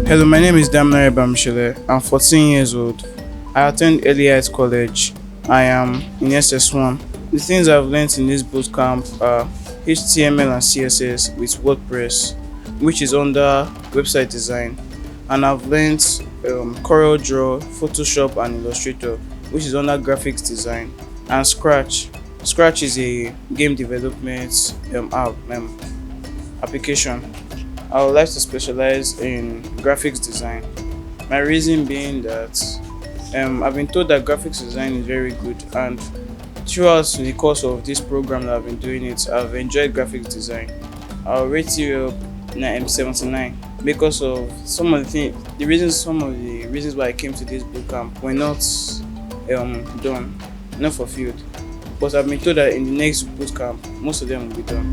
Hello, my name is Damnare Bamishele. I'm 14 years old. I attend Early Heights College. I am in SS1. The things I've learned in this boot camp are HTML and CSS with WordPress, which is under website design, and I've learned CorelDRAW, Photoshop, and Illustrator, which is under graphics design, and Scratch. Scratch is a game development application. I would like to specialize in graphics design. My reason being that I've been told that graphics design is very good, and throughout the course of this program that I've been doing it, I've enjoyed graphics design. I'll rate you up 79 because of some of the reasons why I came to this boot camp were not done, not fulfilled. But I've been told that in the next boot camp, most of them will be done.